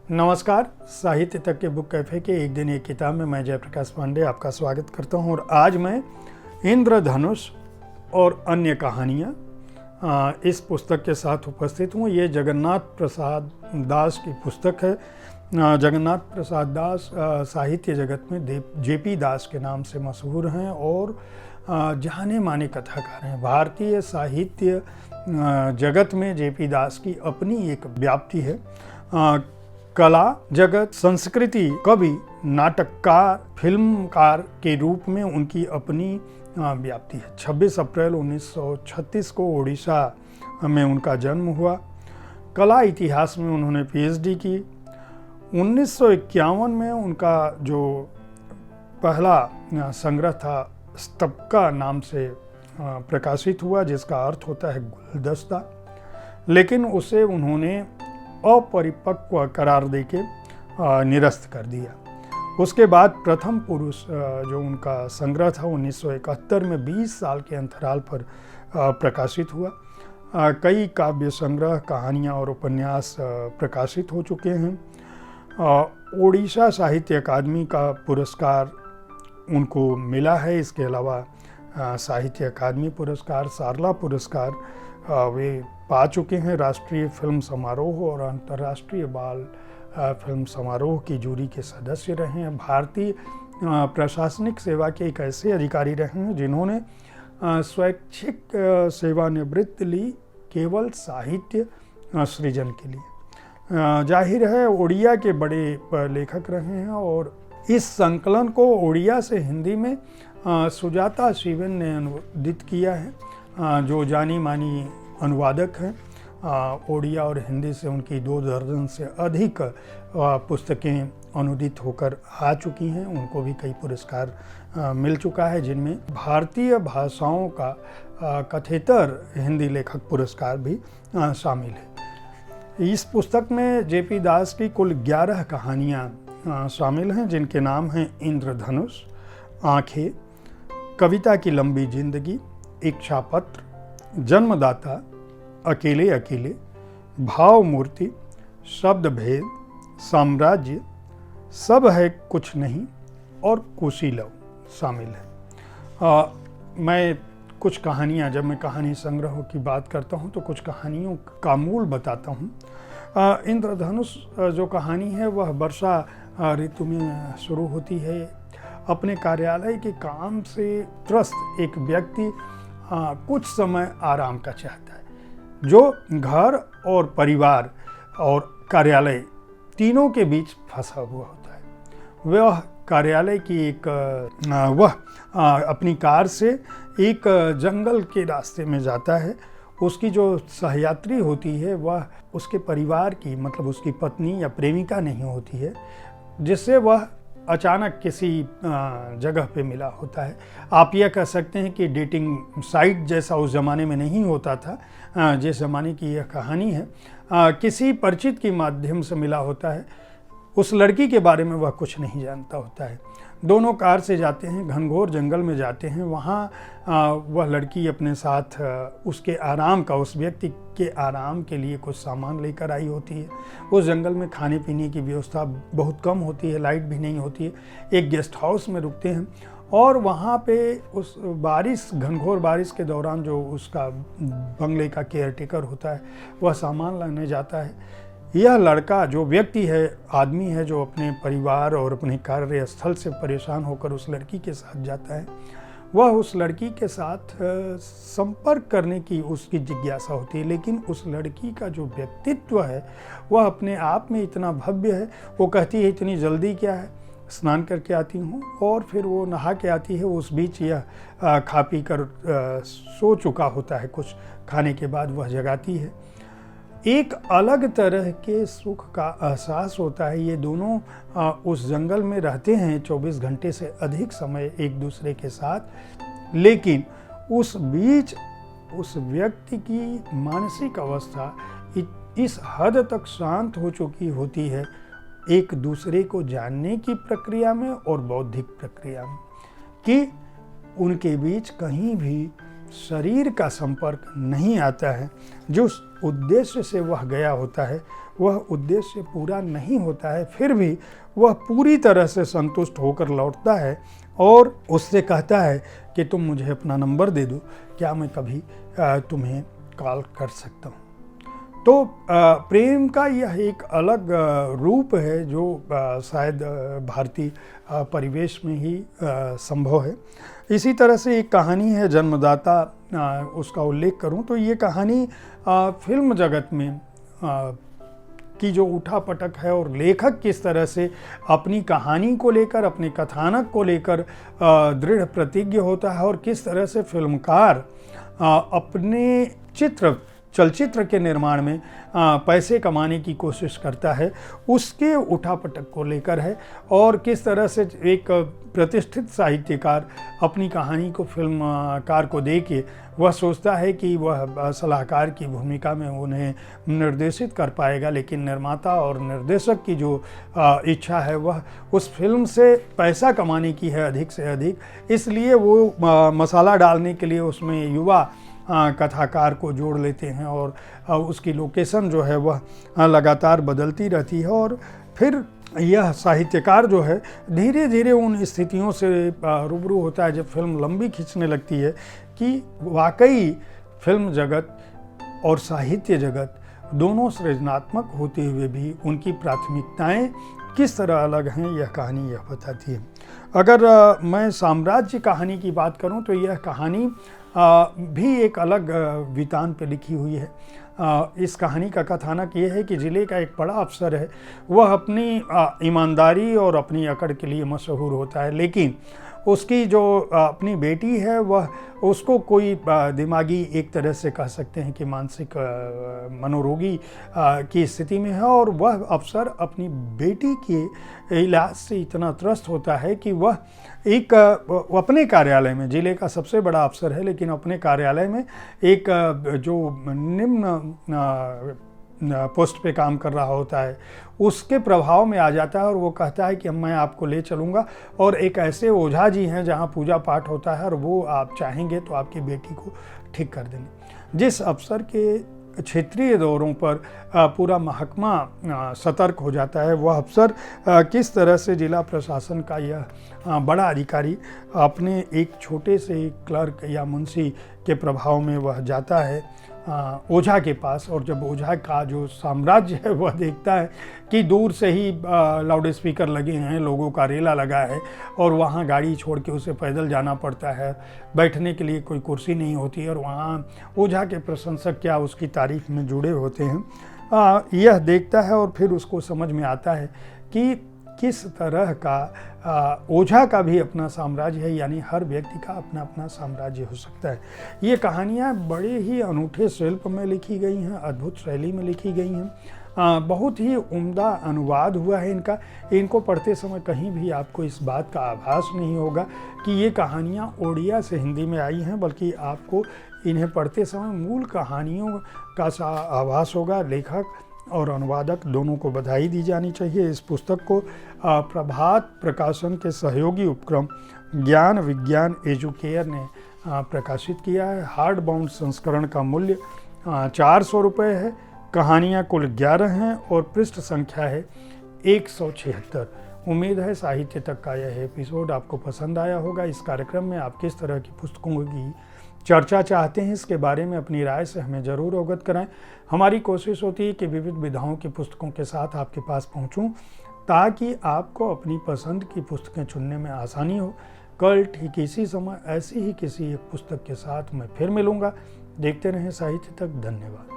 नमस्कार। साहित्य तक के बुक कैफ़े के एक दिन एक किताब में मैं जयप्रकाश पांडे आपका स्वागत करता हूं और आज मैं इंद्रधनुष और अन्य कहानियां इस पुस्तक के साथ उपस्थित हूं। ये जगन्नाथ प्रसाद दास की पुस्तक है। जगन्नाथ प्रसाद दास साहित्य जगत में जेपी दास के नाम से मशहूर हैं और जाने माने कथाकार हैं। भारतीय साहित्य जगत में जेपी दास की अपनी एक व्याप्ति है। कला जगत, संस्कृति, कवि, नाटककार, फिल्मकार के रूप में उनकी अपनी व्याप्ति है। 26 अप्रैल 1936 को ओडिशा में उनका जन्म हुआ। कला इतिहास में उन्होंने पीएचडी की। 1951 में उनका जो पहला संग्रह था स्तबका नाम से प्रकाशित हुआ, जिसका अर्थ होता है गुलदस्ता, लेकिन उसे उन्होंने अपरिपक्व करार देके निरस्त कर दिया। उसके बाद प्रथम पुरुष जो उनका संग्रह था 1971 में 20 साल के अंतराल पर प्रकाशित हुआ। कई काव्य संग्रह, कहानियाँ और उपन्यास प्रकाशित हो चुके हैं। ओडिशा साहित्य अकादमी का पुरस्कार उनको मिला है। इसके अलावा साहित्य अकादमी पुरस्कार, सारला पुरस्कार वे पा चुके हैं। राष्ट्रीय फिल्म समारोह और अंतर्राष्ट्रीय बाल फिल्म समारोह की जूरी के सदस्य रहे हैं। भारतीय प्रशासनिक सेवा के एक ऐसे अधिकारी रहे हैं जिन्होंने स्वैच्छिक सेवानिवृत्ति ली केवल साहित्य सृजन के लिए। जाहिर है उड़िया के बड़े लेखक रहे हैं और इस संकलन को उड़िया से हिंदी में सुजाता शिवन ने अनुवादित किया है, जो जानी मानी अनुवादक हैं। ओडिया और हिंदी से उनकी 2 दर्जन से अधिक पुस्तकें अनुदित होकर आ चुकी हैं। उनको भी कई पुरस्कार मिल चुका है, जिनमें भारतीय भाषाओं का कथेतर हिंदी लेखक पुरस्कार भी शामिल है। इस पुस्तक में जेपी दास की कुल 11 कहानियाँ शामिल हैं, जिनके नाम हैं इंद्रधनुष, आँखें, कविता की लंबी जिंदगी, इच्छा पत्र, जन्मदाता, अकेले अकेले, भाव मूर्ति, शब्द भेद, साम्राज्य, सब है कुछ नहीं और कुशीलव शामिल है। मैं कुछ कहानियाँ, जब मैं कहानी संग्रहों की बात करता हूँ तो कुछ कहानियों का मूल बताता हूँ। इंद्रधनुष जो कहानी है वह वर्षा ऋतु में शुरू होती है। अपने कार्यालय के काम से त्रस्त एक व्यक्ति कुछ समय आराम का चाहता है, जो घर और परिवार और कार्यालय तीनों के बीच फंसा हुआ होता है। वह कार्यालय की अपनी कार से एक जंगल के रास्ते में जाता है। उसकी जो सहयात्री होती है वह उसके परिवार की, मतलब उसकी पत्नी या प्रेमिका नहीं होती है, जिससे वह अचानक किसी जगह पे मिला होता है। आप यह कह सकते हैं कि डेटिंग साइट जैसा उस ज़माने में नहीं होता था जिस ज़माने की यह कहानी है। किसी परिचित के माध्यम से मिला होता है। उस लड़की के बारे में वह कुछ नहीं जानता होता है। दोनों कार से जाते हैं, घनघोर जंगल में जाते हैं। वहाँ वह लड़की अपने साथ उसके आराम का, उस व्यक्ति के आराम के लिए कुछ सामान लेकर आई होती है। उस जंगल में खाने पीने की व्यवस्था बहुत कम होती है, लाइट भी नहीं होती है। एक गेस्ट हाउस में रुकते हैं और वहाँ पे उस घनघोर बारिश के दौरान जो उसका बंगले का केयरटेकर होता है वह सामान लाने जाता है। यह लड़का, जो व्यक्ति है, आदमी है, जो अपने परिवार और अपने कार्यस्थल से परेशान होकर उस लड़की के साथ जाता है, वह उस लड़की के साथ संपर्क करने की उसकी जिज्ञासा होती है। लेकिन उस लड़की का जो व्यक्तित्व है वह अपने आप में इतना भव्य है। वो कहती है इतनी जल्दी क्या है, स्नान करके आती हूँ, और फिर वो नहा के आती है। उस बीच यह खा पी कर सो चुका होता है। कुछ खाने के बाद वह जगाती है। एक अलग तरह के सुख का एहसास होता है। ये दोनों उस जंगल में रहते हैं 24 घंटे से अधिक समय एक दूसरे के साथ, लेकिन उस बीच उस व्यक्ति की मानसिक अवस्था इस हद तक शांत हो चुकी होती है, एक दूसरे को जानने की प्रक्रिया में और बौद्धिक प्रक्रिया में, कि उनके बीच कहीं भी शरीर का संपर्क नहीं आता है। जो उद्देश्य से वह गया होता है वह उद्देश्य पूरा नहीं होता है, फिर भी वह पूरी तरह से संतुष्ट होकर लौटता है और उससे कहता है कि तुम मुझे अपना नंबर दे दो, क्या मैं कभी तुम्हें कॉल कर सकता हूँ। तो प्रेम का यह एक अलग रूप है जो शायद भारतीय परिवेश में ही संभव है। इसी तरह से एक कहानी है जन्मदाता, उसका उल्लेख करूं तो ये कहानी फिल्म जगत में की जो उठापटक है और लेखक किस तरह से अपनी कहानी को लेकर, अपने कथानक को लेकर दृढ़ प्रतिज्ञ होता है और किस तरह से फिल्मकार अपने चलचित्र के निर्माण में पैसे कमाने की कोशिश करता है, उसके उठापटक को लेकर है। और किस तरह से एक प्रतिष्ठित साहित्यकार अपनी कहानी को फिल्मकार को दे के वह सोचता है कि वह सलाहकार की भूमिका में उन्हें निर्देशित कर पाएगा, लेकिन निर्माता और निर्देशक की जो इच्छा है वह उस फिल्म से पैसा कमाने की है अधिक से अधिक। इसलिए वो मसाला डालने के लिए उसमें युवा कथाकार को जोड़ लेते हैं और उसकी लोकेशन जो है वह लगातार बदलती रहती है। और फिर यह साहित्यकार जो है धीरे धीरे उन स्थितियों से रूबरू होता है जब फिल्म लंबी खींचने लगती है कि वाकई फिल्म जगत और साहित्य जगत दोनों सृजनात्मक होते हुए भी उनकी प्राथमिकताएं किस तरह अलग हैं, यह कहानी यह बताती है। अगर मैं साम्राज्य कहानी की बात करूं तो यह कहानी भी एक अलग वितान पे लिखी हुई है। इस कहानी का कथानक ये है कि ज़िले का एक बड़ा अफसर है, वह अपनी ईमानदारी और अपनी अकड़ के लिए मशहूर होता है, लेकिन उसकी जो अपनी बेटी है वह उसको कोई दिमागी एक तरह से कह सकते हैं कि मानसिक मनोरोगी की स्थिति में है और वह अफसर अपनी बेटी के इलाज से इतना त्रस्त होता है कि वह एक अपने कार्यालय में, जिले का सबसे बड़ा अफसर है लेकिन अपने कार्यालय में एक जो निम्न पोस्ट पे काम कर रहा होता है उसके प्रभाव में आ जाता है और वो कहता है कि मैं आपको ले चलूँगा और एक ऐसे ओझा जी हैं जहाँ पूजा पाठ होता है और वो आप चाहेंगे तो आपकी बेटी को ठीक कर देंगे। जिस अफसर के क्षेत्रीय दौरों पर पूरा महकमा सतर्क हो जाता है, वह अफसर किस तरह से जिला प्रशासन का यह बड़ा अधिकारी अपने एक छोटे से क्लर्क या मुंशी के प्रभाव में वह जाता है ओझा के पास। और जब ओझा का जो साम्राज्य है वह देखता है कि दूर से ही लाउड स्पीकर लगे हैं, लोगों का रेला लगा है और वहाँ गाड़ी छोड़ के उसे पैदल जाना पड़ता है, बैठने के लिए कोई कुर्सी नहीं होती और वहाँ ओझा के प्रशंसक क्या उसकी तारीफ में जुड़े होते हैं, यह देखता है और फिर उसको समझ में आता है कि किस तरह का ओझा का भी अपना साम्राज्य है, यानी हर व्यक्ति का अपना अपना साम्राज्य हो सकता है। ये कहानियाँ बड़े ही अनूठे शिल्प में लिखी गई हैं, अद्भुत शैली में लिखी गई हैं, बहुत ही उम्दा अनुवाद हुआ है इनका। इनको पढ़ते समय कहीं भी आपको इस बात का आभास नहीं होगा कि ये कहानियाँ ओडिया से हिंदी में आई हैं, बल्कि आपको इन्हें पढ़ते समय मूल कहानियों का सा आभास होगा। लेखक और अनुवादक दोनों को बधाई दी जानी चाहिए। इस पुस्तक को प्रभात प्रकाशन के सहयोगी उपक्रम ज्ञान विज्ञान एजुकेयर ने प्रकाशित किया है। हार्ड बाउंड संस्करण का मूल्य 400 रुपये है। कहानियाँ कुल 11 हैं और पृष्ठ संख्या है 176। उम्मीद है साहित्य तक का यह एपिसोड आपको पसंद आया होगा। इस कार्यक्रम में आप किस तरह की पुस्तकों की चर्चा चाहते हैं, इसके बारे में अपनी राय से हमें ज़रूर अवगत कराएं। हमारी कोशिश होती है कि विविध विधाओं की पुस्तकों के साथ आपके पास पहुंचूं, ताकि आपको अपनी पसंद की पुस्तकें चुनने में आसानी हो। कल ठीक इसी समय ऐसी ही किसी एक पुस्तक के साथ मैं फिर मिलूंगा। देखते रहें साहित्य तक। धन्यवाद।